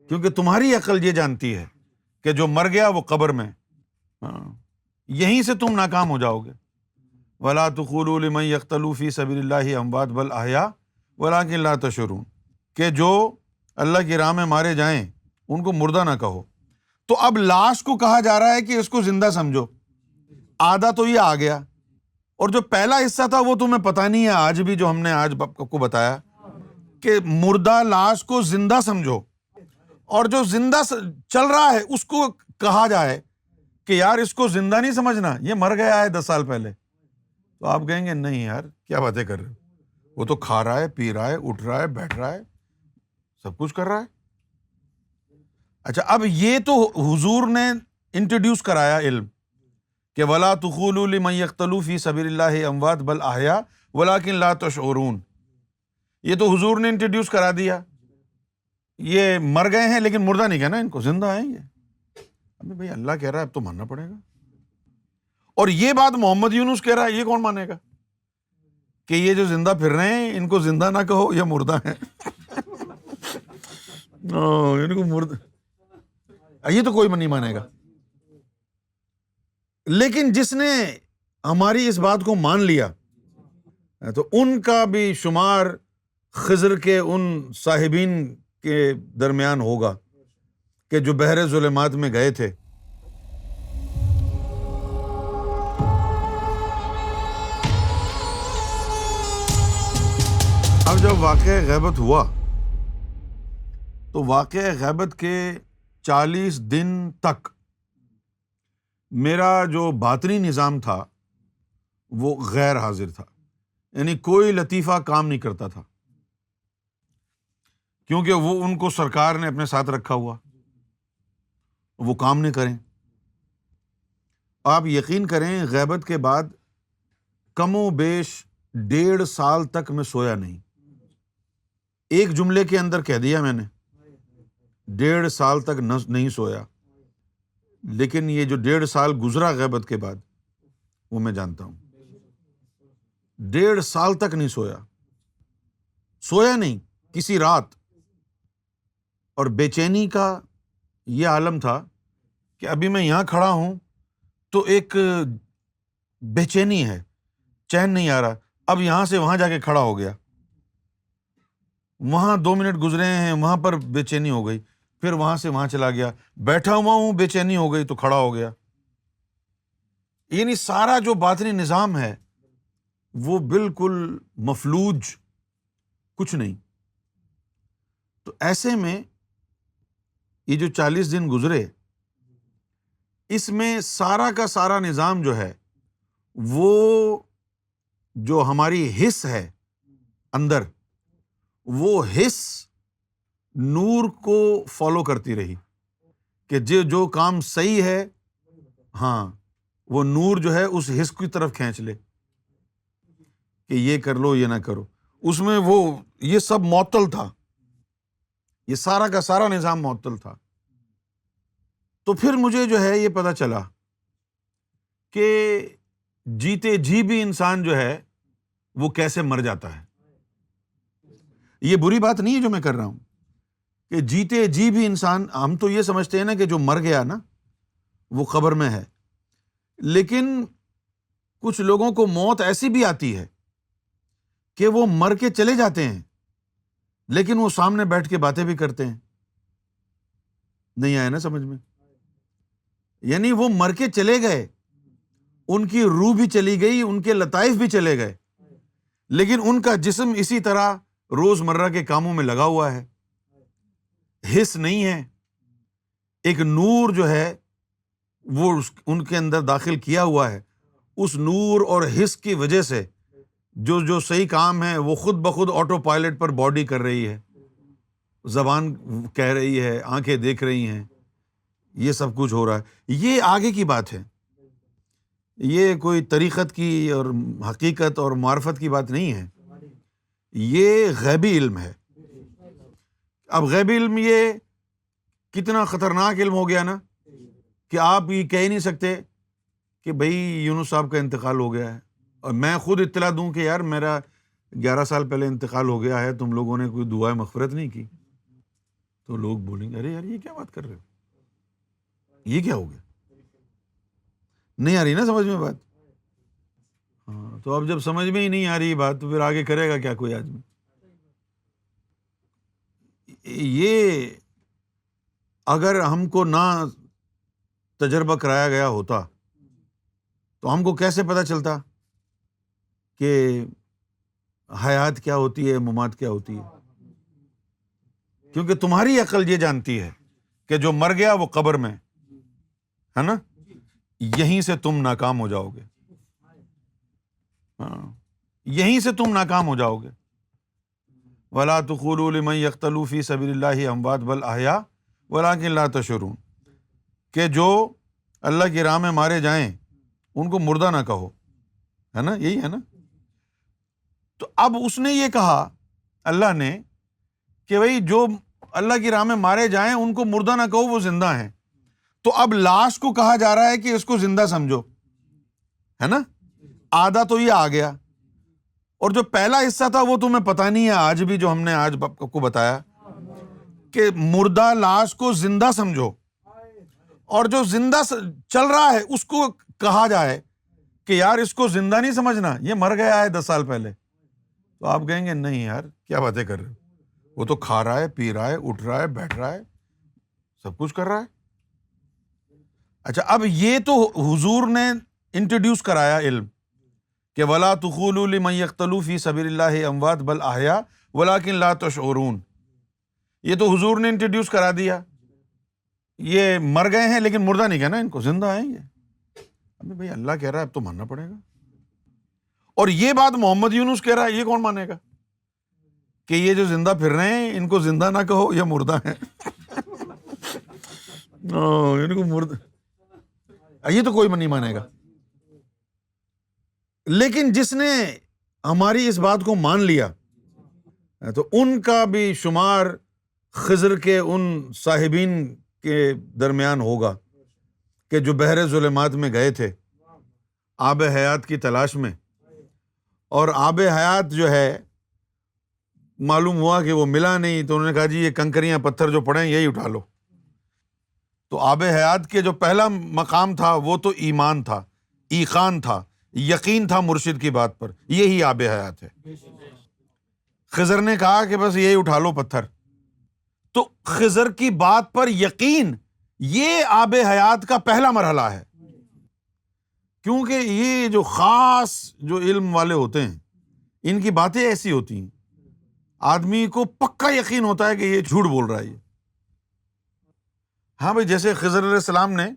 کیونکہ تمہاری عقل یہ جانتی ہے کہ جو مر گیا وہ قبر میں، یہیں سے تم ناکام ہو جاؤ گے۔ وَلَا تَقُولُوا لِمَن يَقْتَلُ فِي سَبِيلِ اللَّهِ أَمْوَاتٌ بَلْ أَحْيَاءٌ وَلَٰكِن لَا تَشْعُرُونَ، کہ جو اللہ کی راہ میں مارے جائیں ان کو مردہ نہ کہو۔ تو اب لاش کو کہا جا رہا ہے کہ اس کو زندہ سمجھو، آدھا تو یہ آ گیا، اور جو پہلا حصہ تھا وہ تمہیں پتہ نہیں ہے آج بھی، جو ہم نے آج آپ کو بتایا کہ مردہ لاش کو زندہ سمجھو، اور جو زندہ چل رہا ہے اس کو کہا جائے کہ یار اس کو زندہ نہیں سمجھنا، یہ مر گیا ہے 10 سال پہلے، تو آپ کہیں گے نہیں یار کیا باتیں کر رہے ہو، وہ تو کھا رہا ہے، پی رہا ہے، اٹھ رہا ہے، بیٹھ رہا ہے، سب کچھ کر رہا ہے۔ اچھا، اب یہ تو حضور نے انٹروڈیوس کرایا علم کہ وَلَا تَقُولُوا لِمَن يَقْتَلُ فِي سَبِيلِ اللَّهِ أَمْوَاتٌ بَلْ أَحْيَاءٌ وَلَٰكِن لَا تَشْعُرُونَ، یہ تو حضور نے انٹروڈیوس کرا دیا، یہ مر گئے ہیں لیکن مردہ نہیں کہنا ان کو، زندہ ہیں یہ۔ ابھی بھائی اللہ کہہ رہا ہے اب تو ماننا پڑے گا، اور یہ بات محمد یونس کہہ رہا ہے، یہ کون مانے گا کہ یہ جو زندہ پھر رہے ہیں ان کو زندہ نہ کہو، یہ مردہ ہیں۔ ان کو مردہ، یہ تو کوئی نہیں مانے گا۔ لیکن جس نے ہماری اس بات کو مان لیا تو ان کا بھی شمار خضر کے ان صاحبین کے درمیان ہوگا کہ جو بحر ظلمات میں گئے تھے۔ اب جب واقعہ غیبت ہوا تو واقعہ غیبت کے 40 دن تک میرا جو باطنی نظام تھا وہ غیر حاضر تھا، یعنی کوئی لطیفہ کام نہیں کرتا تھا، کیونکہ وہ ان کو سرکار نے اپنے ساتھ رکھا ہوا، وہ کام نہیں کریں۔ آپ یقین کریں غیبت کے بعد کم و بیش 1.5 سال تک میں سویا نہیں۔ ایک جملے کے اندر کہہ دیا میں نے 1.5 سال تک نہیں سویا، لیکن یہ جو 1.5 سال گزرا غیبت کے بعد وہ میں جانتا ہوں۔ 1.5 سال تک نہیں سویا نہیں کسی رات، اور بے چینی کا یہ عالم تھا کہ ابھی میں یہاں کھڑا ہوں تو ایک بے چینی ہے، چین نہیں آ رہا، اب یہاں سے وہاں جا کے کھڑا ہو گیا، وہاں 2 منٹ گزرے ہیں وہاں پر بے چینی ہو گئی، پھر وہاں سے وہاں چلا گیا، بیٹھا ہوا ہوں بے چینی ہو گئی تو کھڑا ہو گیا، یعنی سارا جو باطنی نظام ہے وہ بالکل مفلوج، کچھ نہیں۔ تو ایسے میں یہ جو 40 دن گزرے، اس میں سارا کا سارا نظام جو ہے وہ جو ہماری حس ہے اندر، وہ حس نور کو فالو کرتی رہی کہ جو کام صحیح ہے، ہاں وہ نور جو ہے اس حس کی طرف کھینچ لے کہ یہ کر لو یہ نہ کرو، اس میں وہ یہ سب معطل تھا، یہ سارا کا سارا نظام معطل تھا۔ تو پھر مجھے جو ہے یہ پتہ چلا کہ جیتے جی بھی انسان جو ہے وہ کیسے مر جاتا ہے۔ یہ بری بات نہیں ہے جو میں کر رہا ہوں کہ جیتے جی بھی انسان، ہم تو یہ سمجھتے ہیں نا کہ جو مر گیا نا وہ قبر میں ہے، لیکن کچھ لوگوں کو موت ایسی بھی آتی ہے کہ وہ مر کے چلے جاتے ہیں لیکن وہ سامنے بیٹھ کے باتیں بھی کرتے ہیں۔ نہیں آیا نا سمجھ میں؟ یعنی وہ مر کے چلے گئے، ان کی روح بھی چلی گئی، ان کے لطائف بھی چلے گئے، لیکن ان کا جسم اسی طرح روز مرہ کے کاموں میں لگا ہوا ہے، حس نہیں ہے۔ ایک نور جو ہے وہ ان کے اندر داخل کیا ہوا ہے، اس نور اور حس کی وجہ سے جو صحیح کام ہے وہ خود بخود آٹو پائلٹ پر باڈی کر رہی ہے، زبان کہہ رہی ہے، آنکھیں دیکھ رہی ہیں، یہ سب کچھ ہو رہا ہے۔ یہ آگے کی بات ہے، یہ کوئی طریقت کی اور حقیقت اور معرفت کی بات نہیں ہے، یہ غیبی علم ہے۔ اب غیبی علم یہ کتنا خطرناک علم ہو گیا نا کہ آپ یہ کہہ ہی نہیں سکتے کہ بھئی یونس صاحب کا انتقال ہو گیا ہے، اور میں خود اطلاع دوں کہ یار میرا 11 سال پہلے انتقال ہو گیا ہے، تم لوگوں نے کوئی دعائے مغفرت نہیں کی، تو لوگ بولیں گے ارے یار یہ کیا بات کر رہے ہو, یہ کیا ہو گیا, نہیں آ رہی نا سمجھ میں بات. ہاں تو اب جب سمجھ میں ہی نہیں آ رہی بات تو پھر آگے کرے گا کیا کوئی آدمی. یہ اگر ہم کو نہ تجربہ کرایا گیا ہوتا تو ہم کو کیسے پتہ چلتا کہ حیات کیا ہوتی ہے, ممات کیا ہوتی ہے. کیونکہ تمہاری عقل یہ جانتی ہے کہ جو مر گیا وہ قبر میں ہے نا, یہیں سے تم ناکام ہو جاؤ گے. ہاں یہیں سے تم ناکام ہو جاؤ گے. وَلَا تَقُولُوا لِمَن يَقْتَلُ فِي سَبِيلِ اللَّهِ أَمْوَاتٌ بَلْ أَحْيَاءٌ وَلَٰكِن لَا تَشْعُرُونَ, کہ جو اللہ کی راہ میں مارے جائیں ان کو مردہ نہ کہو, ہے نا, یہی ہے نا. تو اب اس نے یہ کہا اللہ نے کہ بھئی جو اللہ کی راہ میں مارے جائیں ان کو مردہ نہ کہو, وہ زندہ ہیں. تو اب لاش کو کہا جا رہا ہے کہ اس کو زندہ سمجھو, ہے نا. آدھا تو یہ آ گیا, اور جو پہلا حصہ تھا وہ تمہیں پتہ نہیں ہے آج بھی, جو ہم نے آج آپ کو بتایا کہ مردہ لاش کو زندہ سمجھو, اور جو زندہ چل رہا ہے اس کو کہا جائے کہ یار اس کو زندہ نہیں سمجھنا, یہ مر گیا ہے 10 سال پہلے. تو آپ کہیں گے نہیں یار کیا باتیں کر رہے ہو, وہ تو کھا رہا ہے, پی رہا ہے, اٹھ رہا ہے, بیٹھ رہا ہے, سب کچھ کر رہا ہے. اچھا اب یہ تو حضور نے انٹروڈیوس کرایا علم کہ وَلَا تَقُولُوا لِمَن يَقْتَلُ فِي سَبِيلِ اللَّهِ أَمْوَاتٌ بَلْ أَحْيَاءٌ وَلَٰكِن لَا تَشْعُرُونَ. یہ تو حضور نے انٹروڈیوس کرا دیا, یہ مر گئے ہیں لیکن مردہ نہیں کہنا, ان کو زندہ ہیں یہ. ابھی بھائی اللہ کہہ رہا ہے اب تو ماننا پڑے گا. اور یہ بات محمد یونس کہہ رہا ہے, یہ کون مانے گا کہ یہ جو زندہ پھر رہے ہیں ان کو زندہ نہ کہو, یہ مردہ ہیں. ان کو مردہ, یہ تو کوئی نہیں مانے گا. لیکن جس نے ہماری اس بات کو مان لیا تو ان کا بھی شمار خضر کے ان صاحبین کے درمیان ہوگا کہ جو بحر ظلمات میں گئے تھے آب حیات کی تلاش میں, اور آب حیات جو ہے معلوم ہوا کہ وہ ملا نہیں, تو انہوں نے کہا جی یہ کنکریاں پتھر جو پڑے ہیں یہی اٹھا لو. تو آب حیات کے جو پہلا مقام تھا وہ تو ایمان تھا, ایقان تھا, یقین تھا مرشد کی بات پر, یہی آب حیات ہے. خضر نے کہا کہ بس یہی اٹھا لو پتھر, تو خضر کی بات پر یقین یہ آب حیات کا پہلا مرحلہ ہے. کیونکہ یہ جو خاص جو علم والے ہوتے ہیں ان کی باتیں ایسی ہوتی ہیں, آدمی کو پکا یقین ہوتا ہے کہ یہ جھوٹ بول رہا ہے. یہ ہاں بھائی, جیسے خضر علیہ السلام نے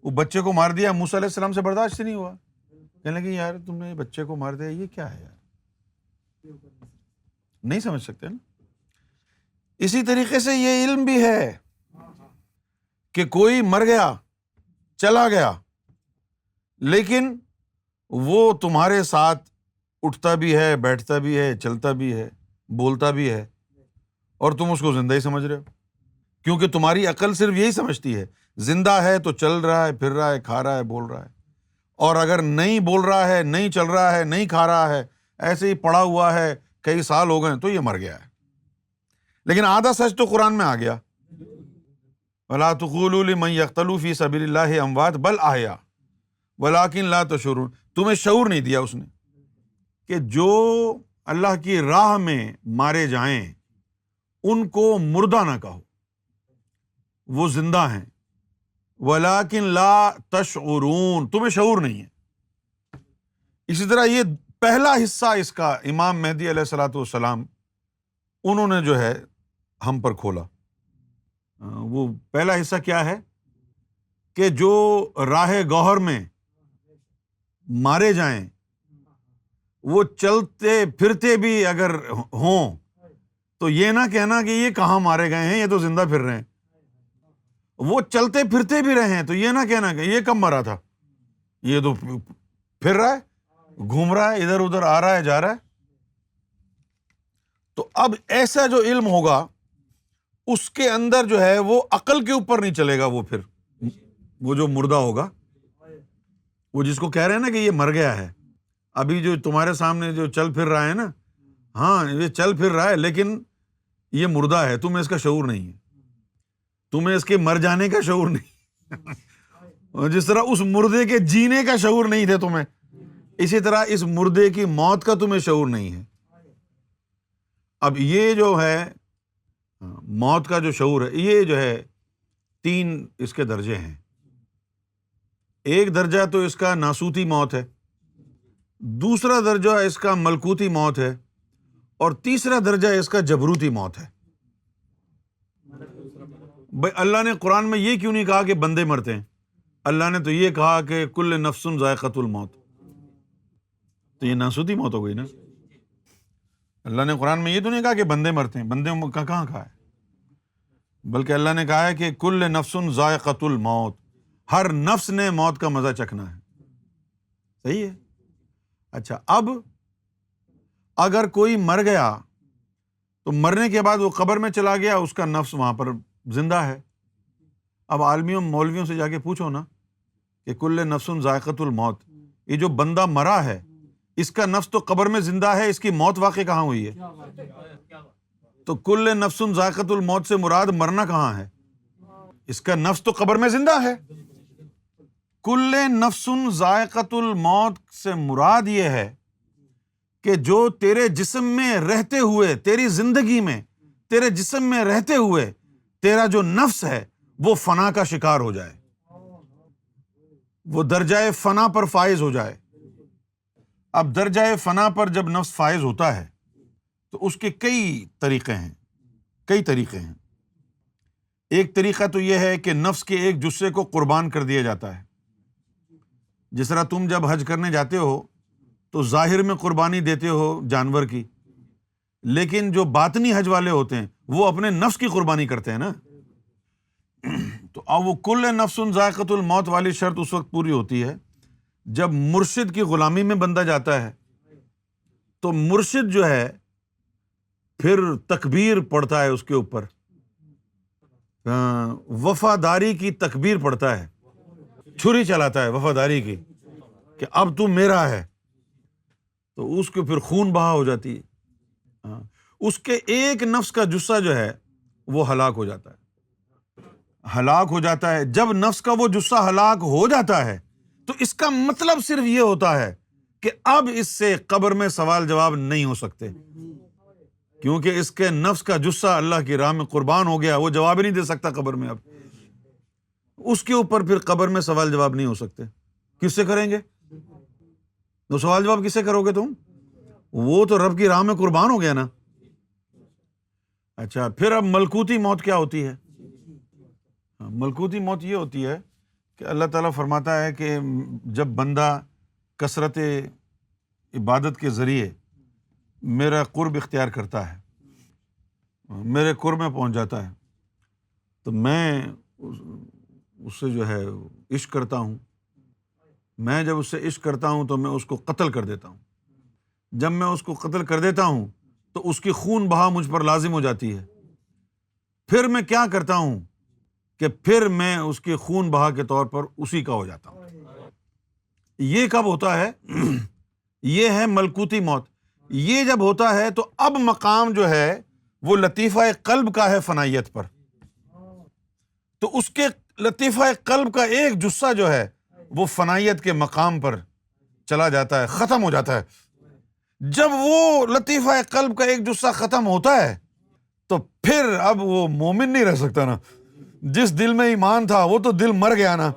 وہ بچے کو مار دیا, موسیٰ علیہ السلام سے برداشت نہیں ہوا, کہنے لگے یار تم نے بچے کو مار دیا, یہ کیا ہے یار, نہیں سمجھ سکتے نا. اسی طریقے سے یہ علم بھی ہے کہ کوئی مر گیا, چلا گیا, لیکن وہ تمہارے ساتھ اٹھتا بھی ہے, بیٹھتا بھی ہے, چلتا بھی ہے, بولتا بھی ہے, اور تم اس کو زندہ ہی سمجھ رہے ہو. کیونکہ تمہاری عقل صرف یہی سمجھتی ہے زندہ ہے تو چل رہا ہے, پھر رہا ہے, کھا رہا ہے, بول رہا ہے. اور اگر نہیں بول رہا ہے, نہیں چل رہا ہے, نہیں کھا رہا ہے, ایسے ہی پڑا ہوا ہے, کئی سال ہو گئے, تو یہ مر گیا ہے. لیکن آدھا سچ تو قرآن میں آ گیا, وَلَا تَقُولُوا لِمَن يَقْتَلُ فِي سَبِيلِ اللَّهِ أَمْوَاتٌ بَلْ أَحْيَاءٌ وَلَٰكِن لَا تَشْعُرُونَ. تمہیں شعور نہیں دیا اس نے کہ جو اللہ کی راہ میں مارے جائیں ان کو مردہ نہ کہو, وہ زندہ ہیں. وَلَٰكِن لَا تَشْعُرُونَ, تمہیں شعور نہیں ہے. اسی طرح یہ پہلا حصہ اس کا امام مہدی علیہ الصلوۃ والسلام انہوں نے جو ہے ہم پر کھولا. وہ پہلا حصہ کیا ہے کہ جو راہ گوہر میں مارے جائیں وہ چلتے پھرتے بھی اگر ہوں تو یہ نہ کہنا کہ یہ کہاں مارے گئے ہیں, یہ تو زندہ پھر رہے ہیں. وہ چلتے پھرتے بھی رہے ہیں تو یہ نہ کہنا کہ یہ کب مرا تھا, یہ تو پھر رہا ہے, گھوم رہا ہے, ادھر ادھر آ رہا ہے, جا رہا ہے. تو اب ایسا جو علم ہوگا اس کے اندر جو ہے وہ عقل کے اوپر نہیں چلے گا. وہ پھر وہ جو مردہ ہوگا, وہ جس کو کہہ رہے ہیں نا کہ یہ مر گیا ہے, ابھی جو تمہارے سامنے جو چل پھر رہا ہے نا, ہاں یہ چل پھر رہا ہے لیکن یہ مردہ ہے, تمہیں اس کا شعور نہیں ہے. تمہیں اس کے مر جانے کا شعور نہیں، جس طرح اس مردے کے جینے کا شعور نہیں تھے تمہیں، اسی طرح اس مردے کی موت کا تمہیں شعور نہیں ہے۔ اب یہ جو ہے موت کا جو شعور ہے، یہ جو ہے 3 اس کے درجے ہیں۔ ایک درجہ تو اس کا ناسوتی موت ہے، دوسرا درجہ اس کا ملکوتی موت ہے، اور تیسرا درجہ اس کا جبروتی موت ہے۔ بھائی اللہ نے قرآن میں یہ کیوں نہیں کہا کہ بندے مرتے ہیں؟ اللہ نے تو یہ کہا کہ کل نفس ذائقۃ الموت، تو یہ ناسوتی موت ہو گئی نا۔ اللہ نے قرآن میں یہ تو نہیں کہا کہ بندے مرتے ہیں، بندے کا کہاں کہا ہے؟ بلکہ اللہ نے کہا ہے کہ کل نفس ذائقۃ الموت، ہر نفس نے موت کا مزہ چکھنا ہے۔ صحیح ہے؟ اچھا، اب اگر کوئی مر گیا تو مرنے کے بعد وہ قبر میں چلا گیا، اس کا نفس وہاں پر زندہ ہے۔ اب عالمیوں مولویوں سے جا کے پوچھو نا کہ کل نفس ذائقۃ الموت، یہ جو بندہ مرا ہے اس کا نفس تو قبر میں زندہ ہے، اس کی موت واقع کہاں ہوئی ہے؟ تو کل نفس ذائقۃ الموت سے مراد مرنا کہاں ہے؟ اس کا نفس تو قبر میں زندہ ہے۔ کل نفس ذائقۃ الموت سے مراد یہ ہے کہ جو تیرے جسم میں رہتے ہوئے، تیری زندگی میں تیرے جسم میں رہتے ہوئے تیرا جو نفس ہے وہ فنا کا شکار ہو جائے، وہ درجہ فنا پر فائز ہو جائے۔ اب درجہ فنا پر جب نفس فائز ہوتا ہے تو اس کے کئی طریقے ہیں۔ ایک طریقہ تو یہ ہے کہ نفس کے ایک جزے کو قربان کر دیا جاتا ہے۔ جس طرح تم جب حج کرنے جاتے ہو تو ظاہر میں قربانی دیتے ہو جانور کی، لیکن جو باطنی حج والے ہوتے ہیں وہ اپنے نفس کی قربانی کرتے ہیں نا۔ تو اب وہ کل نفس ذائقۃ الموت والی شرط اس وقت پوری ہوتی ہے جب مرشد کی غلامی میں بندہ جاتا ہے، تو مرشد جو ہے پھر تکبیر پڑھتا ہے اس کے اوپر، وفاداری کی تکبیر پڑھتا ہے، چھری چلاتا ہے وفاداری کی کہ اب تو میرا ہے، تو اس کے پھر خون بہا ہو جاتی ہے۔ اس کے ایک نفس کا جثہ جو ہے وہ ہلاک ہو جاتا ہے۔ جب نفس کا وہ جثہ ہلاک ہو جاتا ہے تو اس کا مطلب صرف یہ ہوتا ہے کہ اب اس سے قبر میں سوال جواب نہیں ہو سکتے، کیونکہ اس کے نفس کا جثہ اللہ کی راہ میں قربان ہو گیا، وہ جواب ہی نہیں دے سکتا قبر میں۔ اب اس کے اوپر پھر قبر میں سوال جواب نہیں ہو سکتے۔ کس سے کریں گے؟ تو سوال جواب کس سے کرو گے تم؟ وہ تو رب کی راہ میں قربان ہو گیا نا۔ اچھا، پھر اب ملکوتی موت کیا ہوتی ہے؟ ملکوتی موت یہ ہوتی ہے کہ اللہ تعالیٰ فرماتا ہے کہ جب بندہ کثرت عبادت کے ذریعے میرا قرب اختیار کرتا ہے، میرے قرب میں پہنچ جاتا ہے، تو میں اس سے جو ہے عشق کرتا ہوں۔ میں جب اس سے عشق کرتا ہوں تو میں اس کو قتل کر دیتا ہوں۔ جب میں اس کو قتل کر دیتا ہوں تو اس کی خون بہا مجھ پر لازم ہو جاتی ہے۔ پھر میں کیا کرتا ہوں کہ پھر میں اس کے خون بہا کے طور پر اسی کا ہو جاتا ہوں۔ یہ کب ہوتا ہے؟ یہ ہے ملکوتی موت۔ یہ جب ہوتا ہے تو اب مقام جو ہے وہ لطیفہ قلب کا ہے فنائیت پر، تو اس کے لطیفہ قلب کا ایک جثہ جو ہے وہ فنائیت کے مقام پر چلا جاتا ہے، ختم ہو جاتا ہے۔ جب وہ لطیفہ قلب کا ایک جثہ ختم ہوتا ہے تو پھر اب وہ مومن نہیں رہ سکتا نا۔ جس دل میں ایمان تھا وہ تو دل مر گیا نا،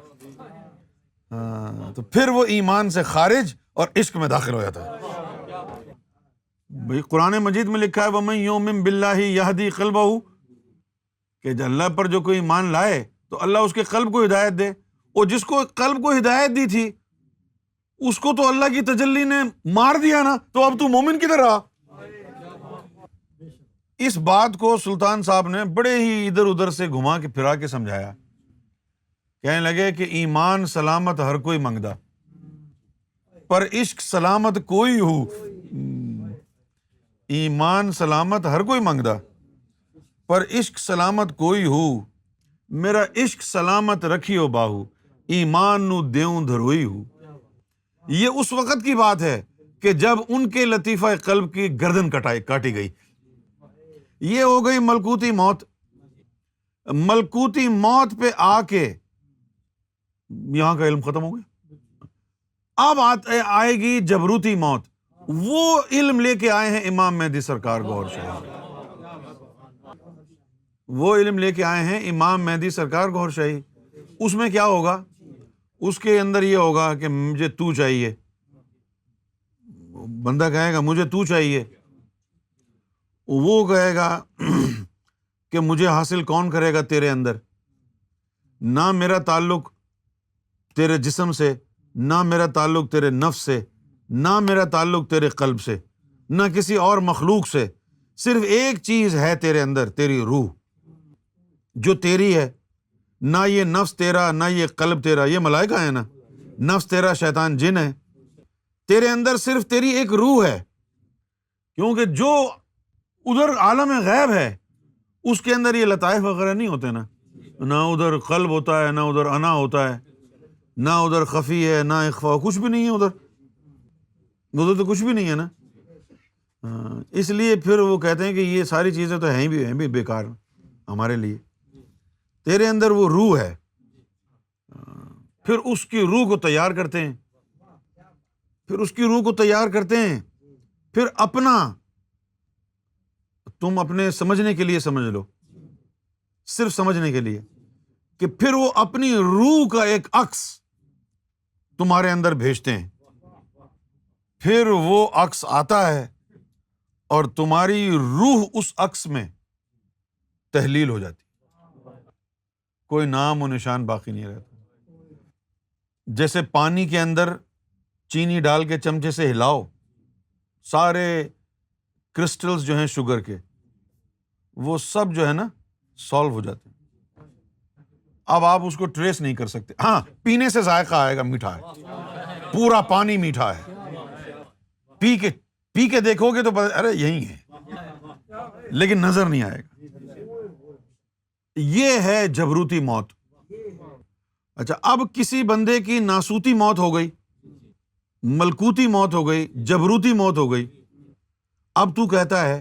تو پھر وہ ایمان سے خارج اور عشق میں داخل ہو جاتا ہے۔ بھئی قرآن مجید میں لکھا ہے وَمَن يُؤْمِن بِاللَّهِ يَهْدِي قَلْبَهُ، کہ جو اللہ پر جو کوئی ایمان لائے تو اللہ اس کے قلب کو ہدایت دے، اور جس کو قلب کو ہدایت دی تھی اس کو تو اللہ کی تجلی نے مار دیا نا، تو اب تو مومن کدھر رہا؟ اس بات کو سلطان صاحب نے بڑے ہی ادھر ادھر سے گھما کے پھرا کے سمجھایا۔ کہنے لگے کہ ایمان سلامت ہر کوئی منگدا، پر عشق سلامت کوئی ہو۔ ایمان سلامت ہر کوئی منگدا، پر عشق سلامت کوئی ہو۔ میرا عشق سلامت رکھیو باہو، ایمان نو دیوں دھروئی ہو۔ یہ اس وقت کی بات ہے کہ جب ان کے لطیفہ قلب کی گردن کاٹی گئی۔ یہ ہو گئی ملکوتی موت۔ ملکوتی موت پہ آ کے یہاں کا علم ختم ہو گیا. اب آئے گی جبروتی موت. وہ علم لے کے آئے ہیں امام مہدی سرکار گوھر شاہی. وہ علم لے کے آئے ہیں امام مہدی سرکار گوھر شاہی. اس میں کیا ہوگا؟ اس کے اندر یہ ہوگا کہ مجھے تو چاہیے. بندہ کہے گا مجھے تو چاہیے. وہ کہے گا کہ مجھے حاصل کون کرے گا تیرے اندر؟ نہ میرا تعلق تیرے جسم سے، نہ میرا تعلق تیرے نفس سے، نہ میرا تعلق تیرے قلب سے، نہ کسی اور مخلوق سے. صرف ایک چیز ہے تیرے اندر، تیری روح جو تیری ہے. نہ یہ نفس تیرا، نہ یہ قلب تیرا، یہ ملائکہ ہے نا. نفس تیرا شیطان جن ہے. تیرے اندر صرف تیری ایک روح ہے. کیونکہ جو ادھر عالم غیب ہے اس کے اندر یہ لطائف وغیرہ نہیں ہوتے نا. نہ ادھر قلب ہوتا ہے، نہ ادھر انا ہوتا ہے، نہ ادھر خفی ہے، نہ اخفا، کچھ بھی نہیں ہے ادھر تو کچھ بھی نہیں ہے نا. اس لیے پھر وہ کہتے ہیں کہ یہ ساری چیزیں تو ہیں بھی بیکار ہمارے لیے. تیرے اندر وہ روح ہے. پھر اس کی روح کو تیار کرتے ہیں، پھر اپنا تم اپنے سمجھنے کے لیے سمجھ لو، صرف سمجھنے کے لیے، کہ پھر وہ اپنی روح کا ایک عکس تمہارے اندر بھیجتے ہیں. پھر وہ عکس آتا ہے اور تمہاری روح اس عکس میں تحلیل ہو جاتی. کوئی نام و نشان باقی نہیں رہتا. جیسے پانی کے اندر چینی ڈال کے چمچے سے ہلاؤ، سارے کرسٹلز جو ہیں شوگر کے وہ سب جو ہے نا سالو ہو جاتے ہیں. اب آپ اس کو ٹریس نہیں کر سکتے. ہاں، پینے سے ذائقہ آئے گا، میٹھا ہے، پورا پانی میٹھا ہے. پی کے دیکھو گے تو پتہ ارے یہی ہے، لیکن نظر نہیں آئے گا. یہ ہے جبروتی موت. اچھا، اب کسی بندے کی ناسوتی موت ہو گئی، ملکوتی موت ہو گئی، جبروتی موت ہو گئی. اب تو کہتا ہے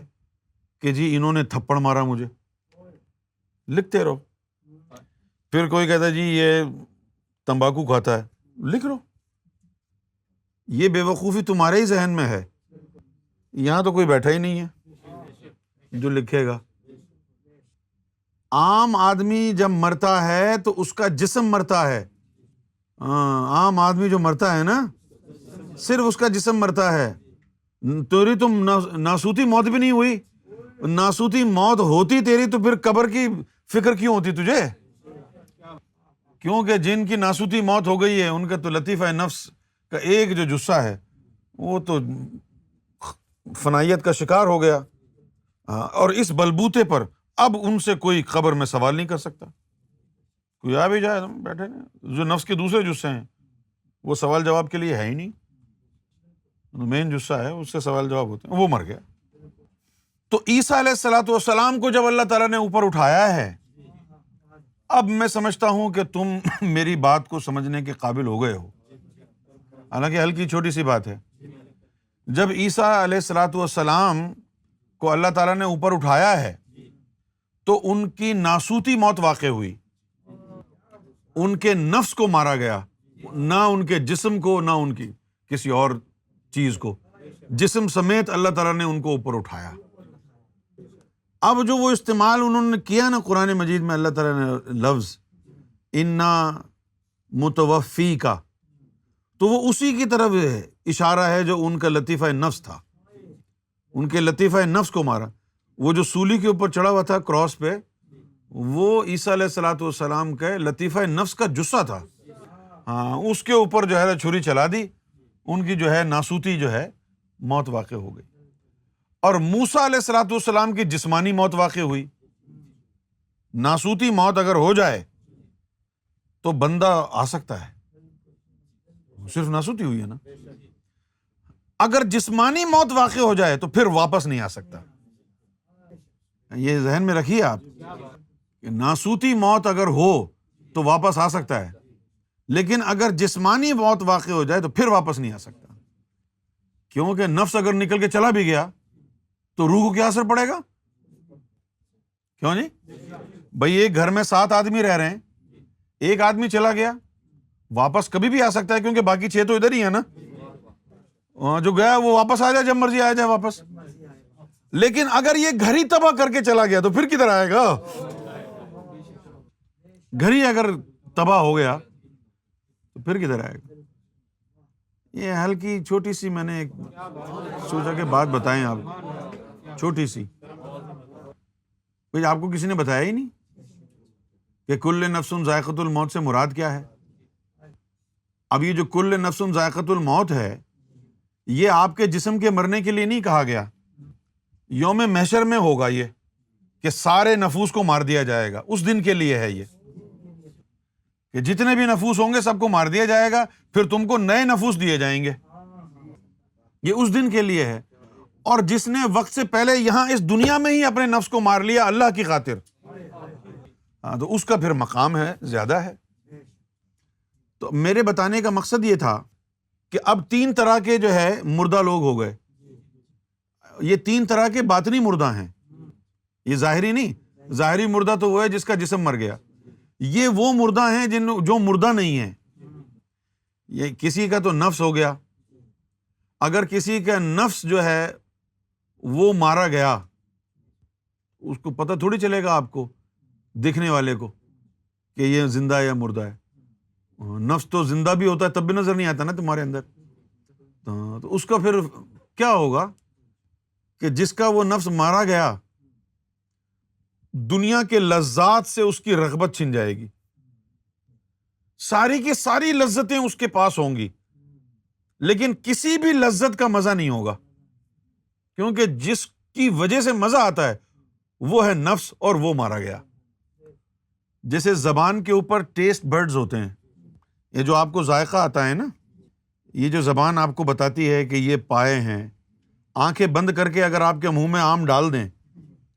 کہ جی انہوں نے تھپڑ مارا مجھے، لکھتے رہو. پھر کوئی کہتا ہے جی یہ تمباکو کھاتا ہے، لکھ لو. یہ بے وقوفی تمہارے ہی ذہن میں ہے، یہاں تو کوئی بیٹھا ہی نہیں ہے جو لکھے گا. عام آدمی جب مرتا ہے تو اس کا جسم مرتا ہے. عام آدمی جو مرتا ہے نا، صرف اس کا جسم مرتا ہے. تیری تم ناسوتی موت بھی نہیں ہوئی. ناسوتی موت ہوتی تیری تو پھر قبر کی فکر کیوں ہوتی تجھے؟ کیونکہ جن کی ناسوتی موت ہو گئی ہے ان کا تو لطیفہ نفس کا ایک جو جثہ ہے وہ تو فنائیت کا شکار ہو گیا. اور اس بلبوتے پر اب ان سے کوئی قبر میں سوال نہیں کر سکتا. کوئی آ بھی جائے بیٹھے نا، جو نفس کے دوسرے جثے ہیں وہ سوال جواب کے لیے ہے ہی نہیں. مین جثہ ہے، اس سے سوال جواب ہوتے ہیں، وہ مر گیا. تو عیسیٰ علیہ الصلوۃ والسلام کو جب اللہ تعالیٰ نے اوپر اٹھایا ہے، اب میں سمجھتا ہوں کہ تم میری بات کو سمجھنے کے قابل ہو گئے ہو. حالانکہ ہلکی چھوٹی سی بات ہے. جب عیسیٰ علیہ الصلوۃ والسلام کو اللہ تعالیٰ نے اوپر اٹھایا ہے تو ان کی ناسوتی موت واقع ہوئی. ان کے نفس کو مارا گیا، نہ ان کے جسم کو، نہ ان کی کسی اور چیز کو. جسم سمیت اللہ تعالیٰ نے ان کو اوپر اٹھایا. اب جو وہ استعمال انہوں نے کیا نا قرآن مجید میں، اللہ تعالیٰ نے لفظ انا متوفی کا، تو وہ اسی کی طرف اشارہ ہے جو ان کا لطیفہ نفس تھا. ان کے لطیفہ نفس کو مارا. وہ جو سولی کے اوپر چڑھا ہوا تھا کراس پہ، وہ عیسیٰ علیہ الصلوۃ والسلام کے لطیفہ نفس کا جثہ تھا. ہاں، اس کے اوپر جو ہے چھری چلا دی، ان کی جو ہے ناسوتی جو ہے موت واقع ہو گئی. اور موسیٰ علیہ الصلوۃ والسلام کی جسمانی موت واقع ہوئی. ناسوتی موت اگر ہو جائے تو بندہ آ سکتا ہے، صرف ناسوتی ہوئی ہے نا. اگر جسمانی موت واقع ہو جائے تو پھر واپس نہیں آ سکتا. یہ ذہن میں رکھیے آپ کہ ناسوتی موت اگر ہو تو واپس آ سکتا ہے، لیکن اگر جسمانی موت واقع ہو جائے تو پھر واپس نہیں آ سکتا. کیونکہ نفس اگر نکل کے چلا بھی گیا تو روح کو کیا اثر پڑے گا؟ کیوں جی؟ بھائی ایک گھر میں 7 آدمی رہ رہے ہیں، ایک آدمی چلا گیا، واپس کبھی بھی آ سکتا ہے کیونکہ باقی 6 تو ادھر ہی ہے نا، جو گیا وہ واپس آ جائے، جب مرضی آ جائے واپس. لیکن اگر یہ گھر ہی تباہ کر کے چلا گیا تو پھر کدھر آئے گا؟ گھر ہی اگر تباہ ہو گیا تو پھر کدھر آئے گا؟ یہ ہلکی چھوٹی سی میں نے ایک سوچا کہ بات بتائیں آپ، چھوٹی سی. آپ کو کسی نے بتایا ہی نہیں کہ کل نفس ذائقۃ الموت سے مراد کیا ہے. اب یہ جو کل نفس ذائقۃ الموت ہے، یہ آپ کے جسم کے مرنے کے لیے نہیں کہا گیا، یوم محشر میں ہوگا یہ، کہ سارے نفوس کو مار دیا جائے گا. اس دن کے لیے ہے یہ کہ جتنے بھی نفوس ہوں گے سب کو مار دیا جائے گا، پھر تم کو نئے نفوس دیے جائیں گے. یہ اس دن کے لیے ہے. اور جس نے وقت سے پہلے یہاں اس دنیا میں ہی اپنے نفس کو مار لیا اللہ کی خاطر، تو اس کا پھر مقام ہے زیادہ ہے. تو میرے بتانے کا مقصد یہ تھا کہ اب 3 طرح کے جو ہے مردہ لوگ ہو گئے. یہ 3 طرح کے باطنی مردہ ہیں، یہ ظاہری نہیں. ظاہری مردہ تو وہ ہے جس کا جسم مر گیا. یہ وہ مردہ ہیں جو مردہ نہیں ہیں. یہ کسی کا تو نفس ہو گیا، اگر کسی کا نفس جو ہے وہ مارا گیا، اس کو پتہ تھوڑی چلے گا آپ کو دیکھنے والے کو کہ یہ زندہ ہے یا مردہ ہے. نفس تو زندہ بھی ہوتا ہے تب بھی نظر نہیں آتا نا تمہارے اندر. تو اس کا پھر کیا ہوگا کہ جس کا وہ نفس مارا گیا، دنیا کے لذات سے اس کی رغبت چھن جائے گی، ساری کی ساری لذتیں اس کے پاس ہوں گی، لیکن کسی بھی لذت کا مزہ نہیں ہوگا، کیونکہ جس کی وجہ سے مزہ آتا ہے وہ ہے نفس اور وہ مارا گیا. جیسے زبان کے اوپر ٹیسٹ برڈز ہوتے ہیں، یہ جو آپ کو ذائقہ آتا ہے نا، یہ جو زبان آپ کو بتاتی ہے کہ یہ پائے ہیں، آنکھیں بند کر کے اگر آپ کے منہ میں آم ڈال دیں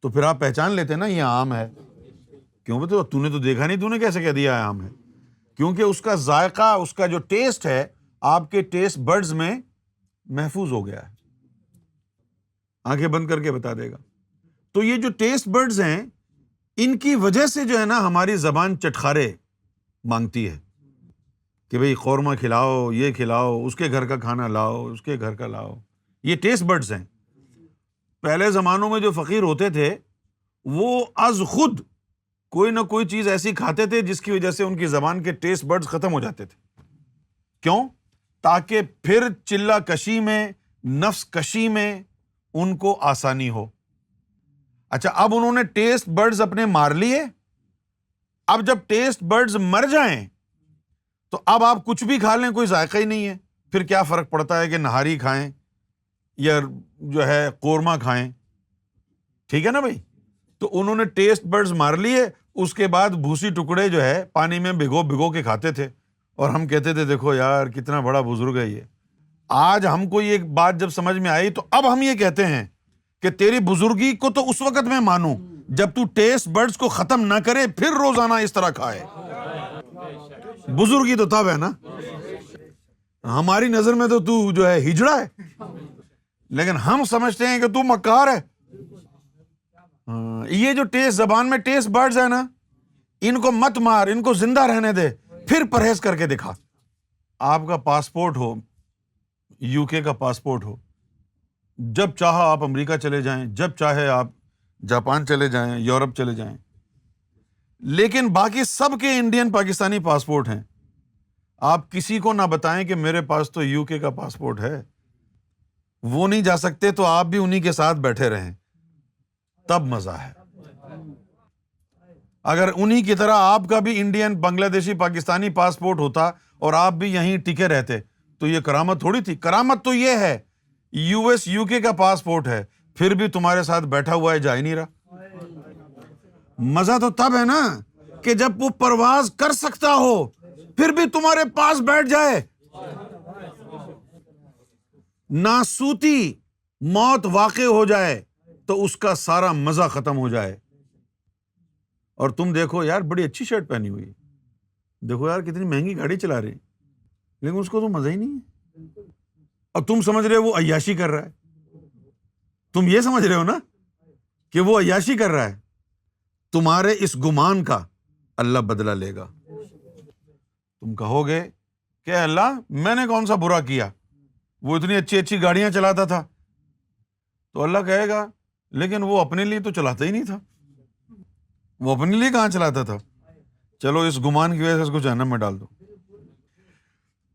تو پھر آپ پہچان لیتے ہیں نا یہ آم ہے. کیوں بتاؤ تو نے تو دیکھا نہیں، تو نے کیسے کہہ دیا ہے آم ہے؟ کیونکہ اس کا ذائقہ، اس کا جو ٹیسٹ ہے آپ کے ٹیسٹ برڈز میں محفوظ ہو گیا ہے. آنکھیں بند کر کے بتا دے گا. تو یہ جو ٹیسٹ برڈز ہیں، ان کی وجہ سے جو ہے نا ہماری زبان چٹخارے مانگتی ہے کہ بھئی قورمہ کھلاؤ، یہ کھلاؤ، اس کے گھر کا کھانا لاؤ، اس کے گھر کا لاؤ. یہ ٹیسٹ برڈز ہیں. پہلے زمانوں میں جو فقیر ہوتے تھے وہ از خود کوئی نہ کوئی چیز ایسی کھاتے تھے جس کی وجہ سے ان کی زبان کے ٹیسٹ برڈز ختم ہو جاتے تھے. کیوں؟ تاکہ پھر چلہ کشی میں، نفس کشی میں ان کو آسانی ہو. اچھا، اب انہوں نے ٹیسٹ برڈز اپنے مار لیے. اب جب ٹیسٹ برڈز مر جائیں تو اب آپ کچھ بھی کھا لیں کوئی ذائقہ ہی نہیں ہے. پھر کیا فرق پڑتا ہے کہ نہاری کھائیں یا جو ہے قورمہ کھائیں؟ ٹھیک ہے نا بھائی. تو انہوں نے ٹیسٹ برڈز مار لیے، اس کے بعد بھوسی ٹکڑے جو ہے پانی میں بھگو کے کھاتے تھے، اور ہم کہتے تھے دیکھو یار کتنا بڑا بزرگ ہے یہ. آج ہم کو یہ بات جب سمجھ میں آئی تو اب ہم یہ کہتے ہیں کہ تیری بزرگی کو تو اس وقت میں مانوں جب تو ٹیسٹ برڈز کو ختم نہ کرے پھر روزانہ اس طرح کھائے. بزرگی تو تب ہے نا. ہماری نظر میں تو تو جو ہے ہجڑا ہے، لیکن ہم سمجھتے ہیں کہ تو مکار ہے. یہ جو ٹیسٹ زبان میں ٹیسٹ برڈز ہے نا، ان کو مت مار، ان کو زندہ رہنے دے، پھر پرہیز کر کے دکھا. آپ کا پاسپورٹ ہو، UK کا پاسپورٹ ہو، جب چاہا آپ امریکہ چلے جائیں، جب چاہے آپ جاپان چلے جائیں، یورپ چلے جائیں، لیکن باقی سب کے انڈین پاکستانی پاسپورٹ ہیں. آپ کسی کو نہ بتائیں کہ میرے پاس تو UK کا پاسپورٹ ہے. وہ نہیں جا سکتے تو آپ بھی انہی کے ساتھ بیٹھے رہیں، تب مزہ ہے. اگر انہی کی طرح آپ کا بھی انڈین، بنگلہ دیشی، پاکستانی پاسپورٹ ہوتا اور آپ بھی یہیں ٹکے رہتے تو یہ کرامت تھوڑی تھی. کرامت تو یہ ہے US UK کا پاسپورٹ ہے، پھر بھی تمہارے ساتھ بیٹھا ہوا ہے، جا ہی نہیں رہا. مزہ تو تب ہے نا کہ جب وہ پرواز کر سکتا ہو پھر بھی تمہارے پاس بیٹھ جائے. ناسوتی موت واقع ہو جائے تو اس کا سارا مزہ ختم ہو جائے. اور تم دیکھو یار بڑی اچھی شرٹ پہنی ہوئی ہے، دیکھو یار کتنی مہنگی گاڑی چلا رہی، لیکن اس کو تو مزہ ہی نہیں ہے. اور تم سمجھ رہے ہو وہ عیاشی کر رہا ہے، تم یہ سمجھ رہے ہو نا کہ وہ عیاشی کر رہا ہے. تمہارے اس گمان کا اللہ بدلہ لے گا۔ تم کہو گے کہ اللہ میں نے کون سا برا کیا، وہ اتنی اچھی اچھی گاڑیاں چلاتا تھا، تو اللہ کہے گا لیکن وہ اپنے لیے تو چلاتا ہی نہیں تھا، وہ اپنے لیے کہاں چلاتا تھا، چلو اس گمان کی وجہ سے اس کو جہنم میں ڈال دو۔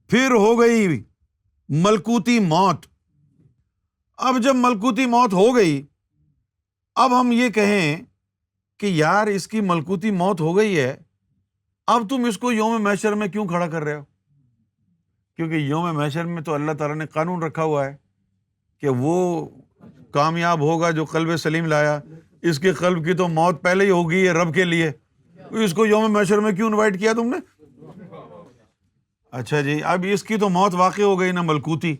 پھر ہو گئی ملکوتی موت۔ اب جب ملکوتی موت ہو گئی، اب ہم یہ کہیں کہ یار اس کی ملکوتی موت ہو گئی ہے، اب تم اس کو یوم محشر میں کیوں کھڑا کر رہے ہو؟ کیونکہ یوم محشر میں تو اللہ تعالیٰ نے قانون رکھا ہوا ہے کہ وہ کامیاب ہوگا جو قلب سلیم لایا، اس کے قلب کی تو موت پہلے ہی ہوگی ہے رب کے لیے، اس کو یوم محشر میں کیوں انوائٹ کیا تم نے؟ اچھا جی، اب اس کی تو موت واقع ہو گئی نا ملکوتی،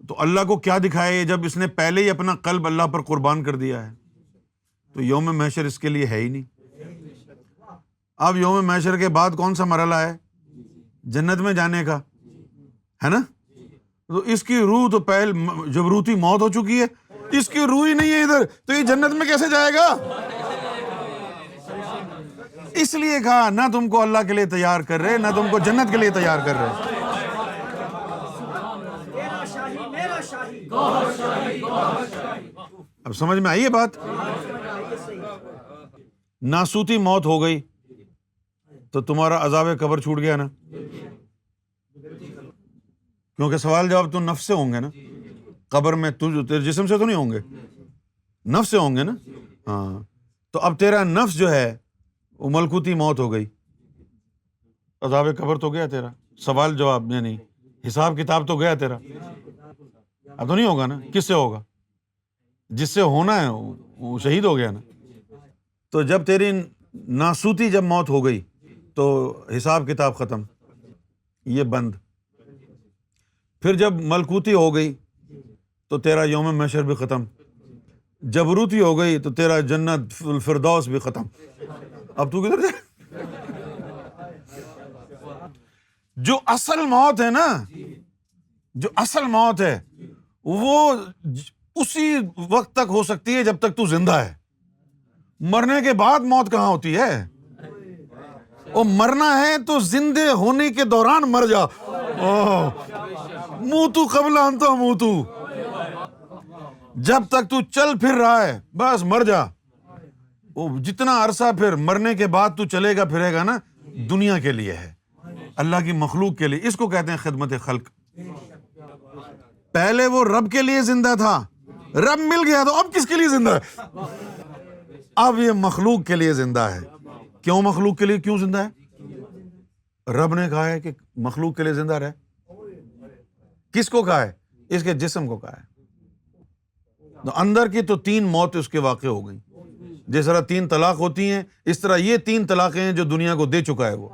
تو اللہ کو کیا دکھائے جب اس نے پہلے ہی اپنا قلب اللہ پر قربان کر دیا ہے، تو یوم محشر اس کے لیے ہے ہی نہیں۔ اب یوم محشر کے بعد کون سا مرحلہ ہے؟ جنت میں جانے کا ہے نا، تو اس کی روح تو جبروتی موت ہو چکی ہے، اس کی روح ہی نہیں ہے ادھر، تو یہ جنت میں کیسے جائے گا؟ اس لیے کہا نہ تم کو اللہ کے لیے تیار کر رہے، نہ تم کو جنت کے لیے تیار کر رہے۔ اب سمجھ میں آئی ہے بات؟ ناسوتی موت ہو گئی تو تمہارا عذاب قبر چھوٹ گیا نا، کیونکہ سوال جواب تو نفس سے ہوں گے نا، قبر میں تیرے جسم سے تو نہیں ہوں گے، نفس سے ہوں گے نا۔ ہاں، تو اب تیرا نفس جو ہے وہ ملکوتی موت ہو گئی، عذاب قبر تو گیا تیرا، سوال جواب یعنی حساب کتاب تو گیا تیرا، اب تو نہیں ہوگا نا۔ کس سے ہوگا؟ جس سے ہونا ہے وہ شہید ہو گیا نا۔ تو جب تیری ناسوتی جب موت ہو گئی تو حساب کتاب ختم، یہ بند۔ پھر جب ملکوتی ہو گئی تو تیرا یوم محشر بھی ختم، جبروتی ہو گئی تو تیرا جنت الفردوس بھی ختم۔ اب تو کدھر جائے؟ جو اصل موت ہے نا، جو اصل موت ہے وہ اسی وقت تک ہو سکتی ہے جب تک تو زندہ ہے۔ مرنے کے بعد موت کہاں ہوتی ہے؟ اور مرنا ہے تو زندے ہونے کے دوران مر جا، موتو قبل ان تموتو، جب تک تو چل پھر رہا ہے بس مر جا۔ جتنا عرصہ پھر مرنے کے بعد تو چلے گا پھرے گا نا، دنیا کے لیے ہے، اللہ کی مخلوق کے لیے۔ اس کو کہتے ہیں خدمت خلق۔ پہلے وہ رب کے لیے زندہ تھا، رب مل گیا تو اب کس کے لیے زندہ ہے؟ اب یہ مخلوق کے لیے زندہ ہے۔ کیوں مخلوق کے لیے کیوں زندہ ہے؟ رب نے کہا ہے کہ مخلوق کے لیے زندہ رہے۔ کس کو کہا ہے؟ اس کے جسم کو کہا ہے۔ تو اندر کی تو 3 موت اس کے واقع ہو گئی، جس طرح 3 طلاق ہوتی ہیں اس طرح یہ 3 طلاقیں ہیں جو دنیا کو دے چکا ہے وہ۔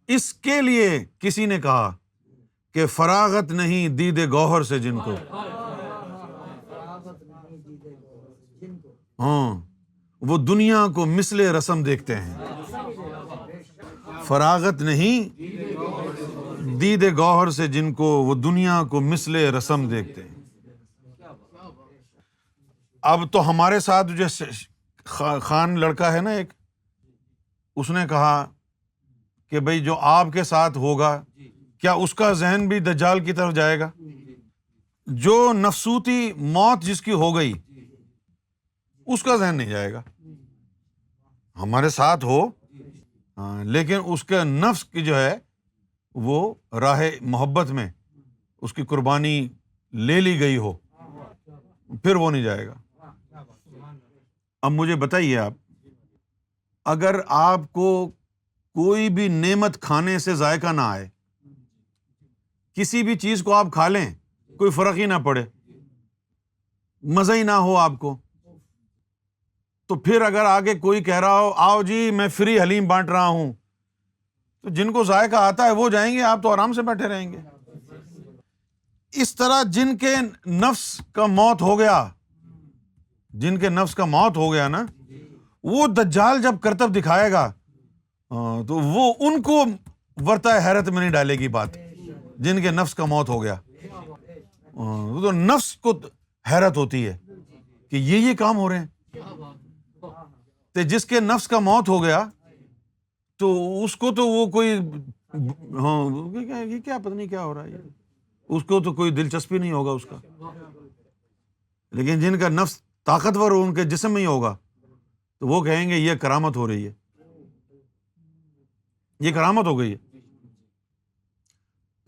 اس کے لیے کسی نے کہا کہ فراغت نہیں دید گوہر سے جن کو، ہاں وہ دنیا کو مثل رسم دیکھتے ہیں۔ فراغت نہیں دید گوہر سے جن کو، وہ دنیا کو مثل رسم دیکھتے ہیں۔ اب تو ہمارے ساتھ جو خان لڑکا ہے نا ایک، اس نے کہا کہ بھئی جو آپ کے ساتھ ہوگا کیا اس کا ذہن بھی دجال کی طرف جائے گا؟ جو نفسوتی موت جس کی ہو گئی اس کا ذہن نہیں جائے گا، ہمارے ساتھ ہو لیکن اس کے نفس کی جو ہے وہ راہ محبت میں اس کی قربانی لے لی گئی ہو، پھر وہ نہیں جائے گا۔ اب مجھے بتائیے آپ، اگر آپ کو کوئی بھی نعمت کھانے سے ذائقہ نہ آئے، کسی بھی چیز کو آپ کھا لیں کوئی فرق ہی نہ پڑے، مزہ ہی نہ ہو آپ کو، تو پھر اگر آگے کوئی کہہ رہا ہو آؤ جی میں فری حلیم بانٹ رہا ہوں، تو جن کو ذائقہ آتا ہے وہ جائیں گے، آپ تو آرام سے بیٹھے رہیں گے۔ اس طرح جن کے نفس کا موت ہو گیا، جن کے نفس کا موت ہو گیا نا، وہ دجال جب کرتب دکھائے گا تو وہ ان کو ورطہ حیرت میں نہیں ڈالے گی بات، جن کے نفس کا موت ہو گیا۔ وہ تو نفس کو حیرت ہوتی ہے کہ یہ کام ہو رہے ہیں۔ تو جس کے نفس کا موت ہو گیا تو اس کو تو وہ کوئی ہاں یہ کیا پتہ نہیں کیا ہو رہا ہے، اس کو تو کوئی دلچسپی نہیں ہوگا اس کا. لیکن جن کا نفس طاقتور ہو، ان کے جسم میں ہی ہوگا، تو وہ کہیں گے یہ کرامت ہو رہی ہے، یہ کرامت ہو گئی ہے.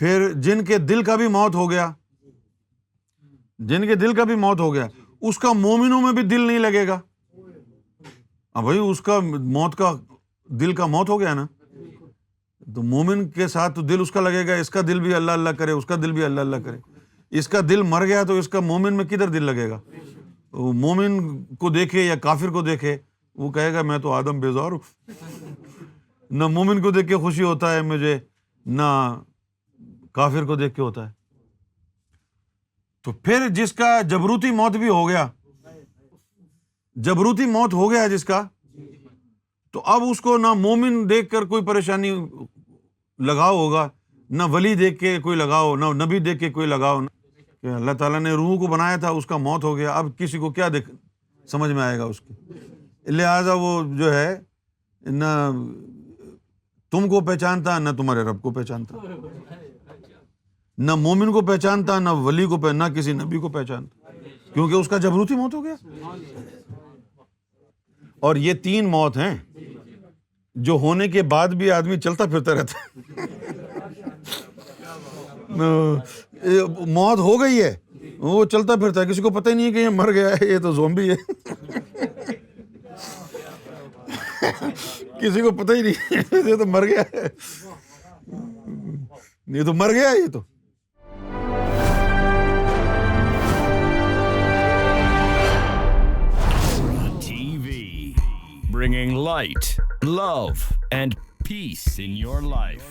پھر جن کے دل کا بھی موت ہو گیا، جن کے دل کا بھی موت ہو گیا، اس کا مومنوں میں بھی دل نہیں لگے گا. اب بھائی اس کا موت کا دل کا موت ہو گیا نا، تو مومن کے ساتھ تو دل اس کا لگے گا، اس کا دل بھی اللہ اللہ کرے، اس کا دل بھی اللہ اللہ کرے. اس کا دل مر گیا تو اس کا مومن میں کدھر دل لگے گا؟ وہ مومن کو دیکھے یا کافر کو دیکھے وہ کہے گا میں تو آدم بیزار ہوں. نہ مومن کو دیکھ کے خوشی ہوتا ہے مجھے، نہ کافر کو دیکھ کے ہوتا ہے. تو پھر جس کا جبروتی موت بھی ہو گیا، جبروتی موت ہو گیا جس کا، تو اب اس کو نہ مومن دیکھ کر کوئی پریشانی لگاؤ ہوگا، نہ ولی دیکھ کے کوئی لگاؤ، نہ نبی دیکھ کے کوئی لگاؤ. کہ اللہ تعالیٰ نے روح کو بنایا تھا، اس کا موت ہو گیا، اب کسی کو کیا سمجھ میں آئے گا اس کی. لہٰذا وہ جو ہے نہ تم کو پہچانتا نہ تمہارے رب کو پہچانتا، نہ مومن کو پہچانتا نہ ولی کو نہ کسی نبی کو پہچانتا، کیونکہ اس کا جبروتی موت ہو گیا. اور یہ 3 موت ہیں جو ہونے کے بعد بھی آدمی چلتا پھرتا رہتا ہے. موت ہو گئی ہے، وہ چلتا پھرتا ہے، کسی کو پتہ ہی نہیں ہے کہ یہ مر گیا ہے، یہ تو زومبی ہے. کسی کو پتہ ہی نہیں، یہ تو مر گیا ہے، یہ تو مر گیا ہے، یہ تو. Bringing light, love, and peace in your life.